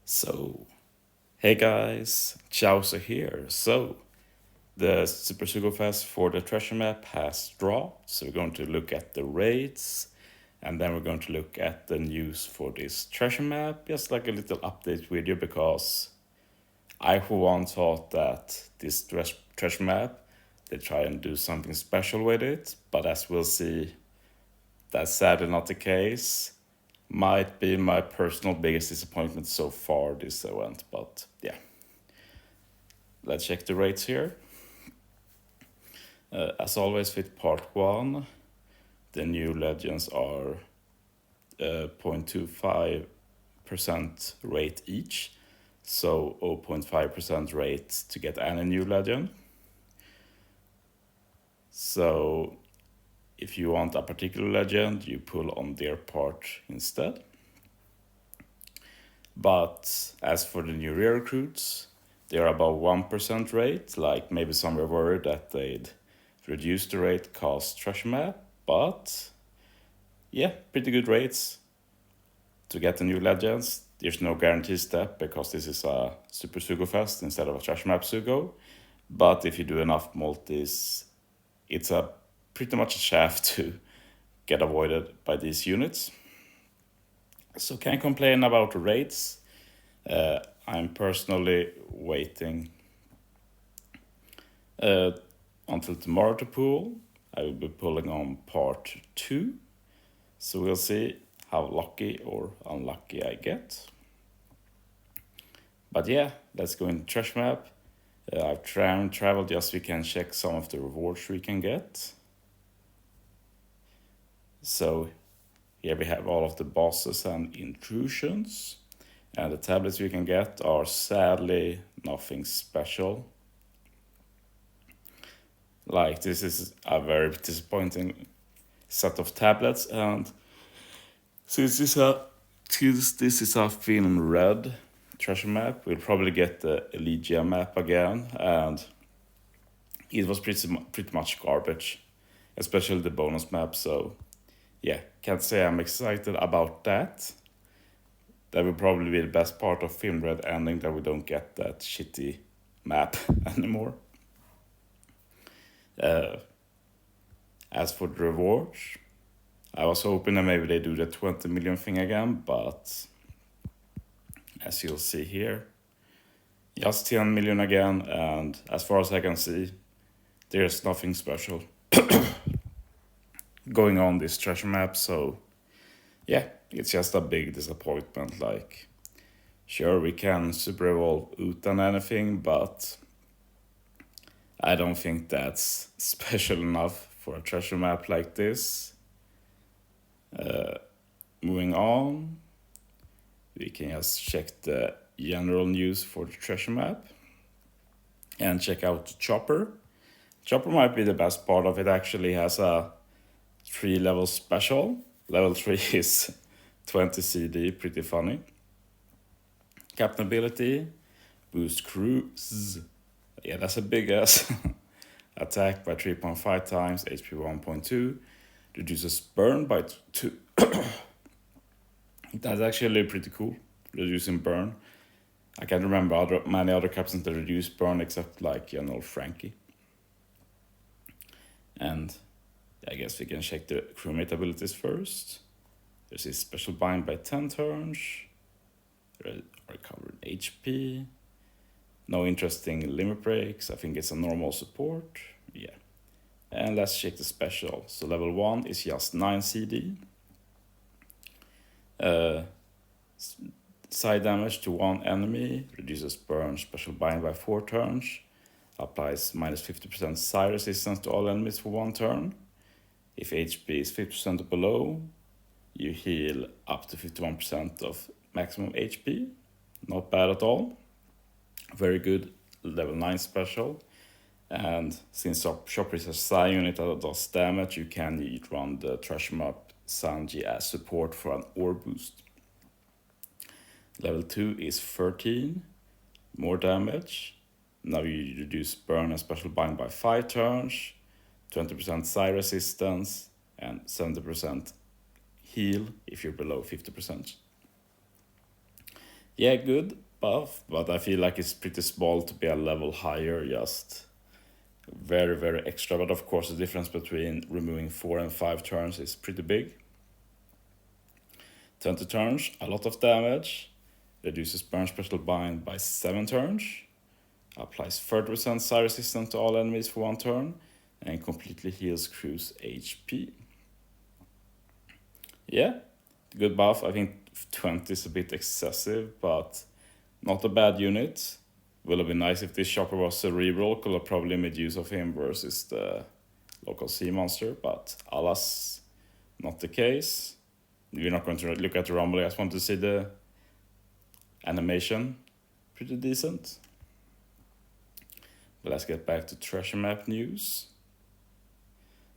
So, hey guys, Chauzu here. The Super Sugo Fest for the treasure map has dropped, so we're going to look at the rates, and then we're going to look at the news for this treasure map, just like a little update video, because I for one thought that this treasure map, they try and do something special with it, but as we'll see, that's sadly not the case. Might be my personal biggest disappointment so far this event, but yeah. Let's check the rates here. As always with part 1, the new legends are 0.25% rate each, so 0.5% rate to get any new legend. So if you want a particular legend, you pull on their part instead. But as for the new rare recruits, they're about 1% rate, like maybe some were worried that they'd reduce the rate cost treasure map, but yeah, pretty good rates to get the new legends. There's no guarantee step because this is a Super Sugo Fest instead of a treasure map Sugo. But if you do enough multis, it's a pretty much a shaft to get avoided by these units. So can't complain about the rates. I'm personally waiting until tomorrow to pull. I will be pulling on part 2. So we'll see how lucky or unlucky I get. But yeah, let's go into treasure map. I've traveled just so we can check some of the rewards we can get. So here we have all of the bosses and intrusions. And the tablets we can get are sadly nothing special. Like, this is a very disappointing set of tablets, and since this is a film red treasure map, we'll probably get the Elegia map again, and it was pretty much garbage, especially the bonus map. So yeah, can't say I'm excited about that. That will probably be the best part of film red ending, that we don't get that shitty map anymore. As for the rewards, I was hoping that maybe they do the 20 million thing again, but as you'll see here, just 10 million again, and as far as I can see, there's nothing special going on this treasure map. So yeah, it's just a big disappointment. Like, sure, we can super evolve Uta and anything, but I don't think that's special enough for a treasure map like this. Moving on, we can just check the general news for the treasure map and check out the chopper. Chopper might be the best part of it. Actually has a 3-level special. Level 3 is 20 CD, pretty funny. Captain ability, boost crews. Yeah, that's a big ass. Attack by 3.5 times, HP 1.2. Reduces burn by 2. That's actually pretty cool, reducing burn. I can't remember many other captains that reduce burn except like General Frankie. And I guess we can check the crewmate abilities first. There's a special bind by 10 turns. Recovered HP. No interesting limit breaks. I think it's a normal support. Yeah. And let's check the special. So level 1 is just 9 CD. Side damage to one enemy. Reduces burn special bind by 4 turns. Applies minus 50% side resistance to all enemies for 1 turn. If HP is 50% or below, you heal up to 51% of maximum HP. Not bad at all. Very good level 9 special. And since Chopper is a psi unit that does damage, you can run the treasure map Sanji as support for an ore boost. Level 2 is 13, more damage. Now you reduce burn and special bind by 5 turns, 20% psi resistance, and 70% heal if you're below 50%. Yeah, good buff, but I feel like it's pretty small to be a level higher, just very, very extra. But of course, the difference between removing 4 and 5 turns is pretty big. 20 turns, a lot of damage, reduces burn special bind by 7 turns, applies 30% side resistance to all enemies for 1 turn, and completely heals crew's HP. Yeah, good buff. I think 20 is a bit excessive, but not a bad unit. Will have been nice if this shopper was cerebral, could have probably made use of him versus the local sea monster, but alas, not the case. We're not going to look at the rumble, I just want to see the animation. Pretty decent. But let's get back to treasure map news.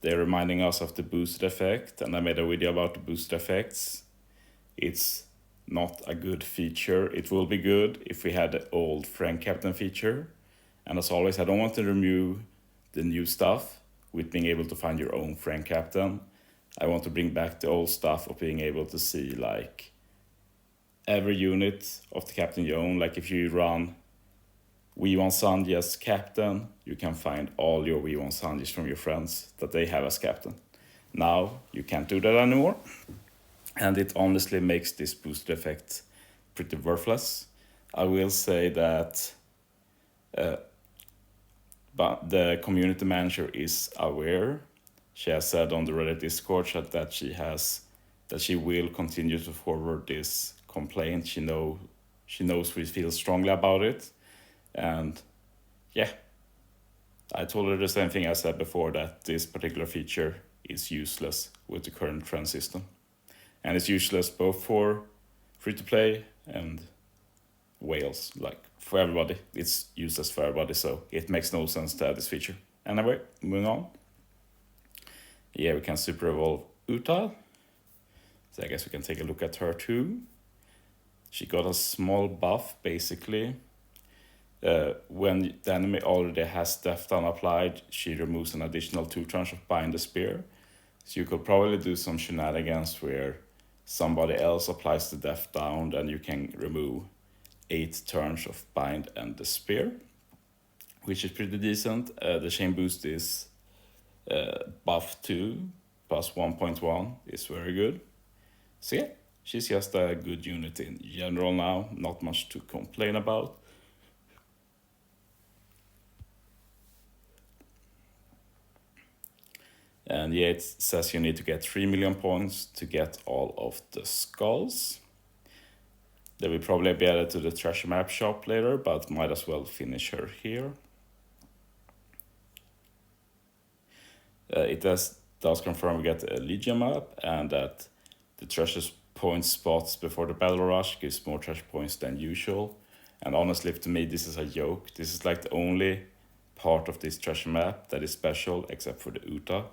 They're reminding us of the boosted effect, and I made a video about the boosted effects. It's not a good feature. It will be good if we had the old friend captain feature. And as always, I don't want to remove the new stuff with being able to find your own friend captain. I want to bring back the old stuff of being able to see like every unit of the captain you own. Like if you run V1 Sanji as captain, you can find all your V1 Sanjis from your friends that they have as captain. Now you can't do that anymore. And it honestly makes this boosted effect pretty worthless. I will say that but the community manager is aware. She has said on the Reddit Discord chat that she will continue to forward this complaint. She knows we feel strongly about it. And yeah, I told her the same thing I said before, that this particular feature is useless with the current trend system. And it's useless both for free-to-play and whales, like for everybody. It's useless for everybody, so it makes no sense to add this feature. Anyway, moving on. Yeah, we can super evolve Uta. So I guess we can take a look at her too. She got a small buff, basically. When the enemy already has Death Down applied, she removes an additional 2 turns of Bind the Spear. So you could probably do some shenanigans where somebody else applies the Death Down, then you can remove 8 turns of Bind and the Spear, which is pretty decent. The chain boost is buff 2 plus 1.1 is very good. So yeah, she's just a good unit in general now, not much to complain about. And yeah, it says you need to get 3 million points to get all of the skulls. They will probably be added to the treasure map shop later, but might as well finish her here. It does confirm we get a Legion map, and that the treasure point spots before the battle rush gives more treasure points than usual. And honestly, to me, this is a joke. This is like the only part of this treasure map that is special, except for the Uta.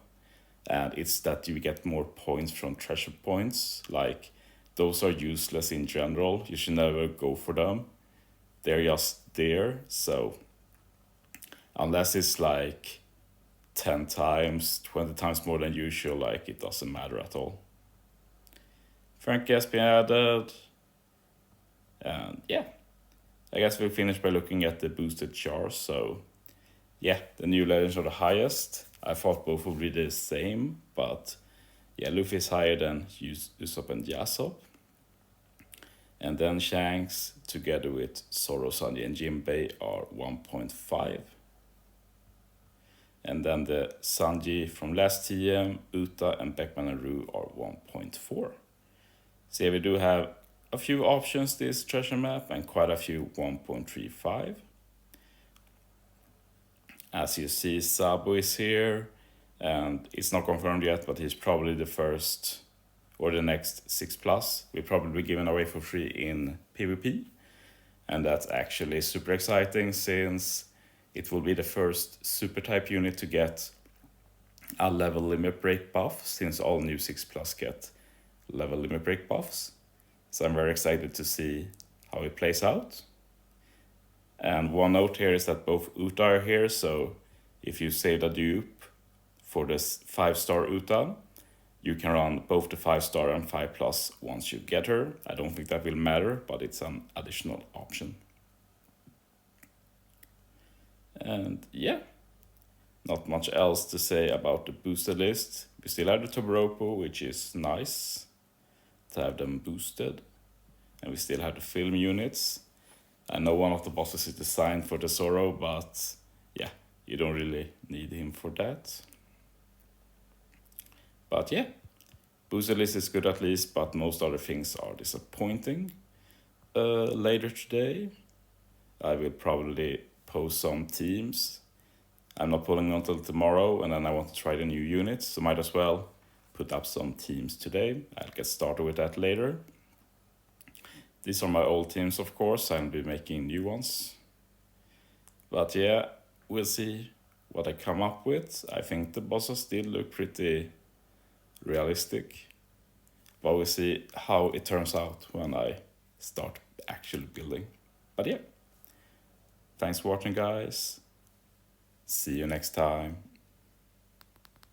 And it's that you get more points from treasure points. Like, those are useless in general. You should never go for them. They're just there. So unless it's like 10 times, 20 times more than usual, like, it doesn't matter at all. Frankie has been added. And yeah, I guess we'll finish by looking at the boosted Chars. So yeah, the new legends are the highest. I thought both would be the same, but yeah, Luffy is higher than Usopp and Yasop. And then Shanks, together with Zoro, Sanji, and Jinbei, are 1.5. And then the Sanji from last TM, Uta, and Beckman and Rue are 1.4. So yeah, we do have a few options this treasure map, and quite a few 1.35. As you see, Sabo is here, and it's not confirmed yet, but he's probably the first or the next 6+. We'll probably be given away for free in PvP, and that's actually super exciting since it will be the first super type unit to get a level limit break buff, since all new 6+ get level limit break buffs. So I'm very excited to see how it plays out. And one note here is that both Uta are here, so if you save a dupe for this 5-star Uta, You can run both the 5-star and 5+ once you get her. I don't think that will matter, but it's an additional option. And yeah, not much else to say about the boosted list. We still have the Toboropo, which is nice to have them boosted. And we still have the film units. I know one of the bosses is designed for the Zoro, but yeah, you don't really need him for that. But yeah, boosted list is good at least, but most other things are disappointing. Later today, I will probably post some teams. I'm not pulling until tomorrow, and then I want to try the new units, so might as well put up some teams today. I'll get started with that later. These are my old teams, of course. I'll be making new ones. But yeah, we'll see what I come up with. I think the bosses still look pretty realistic. But we'll see how it turns out when I start actually building. But yeah, thanks for watching, guys. See you next time.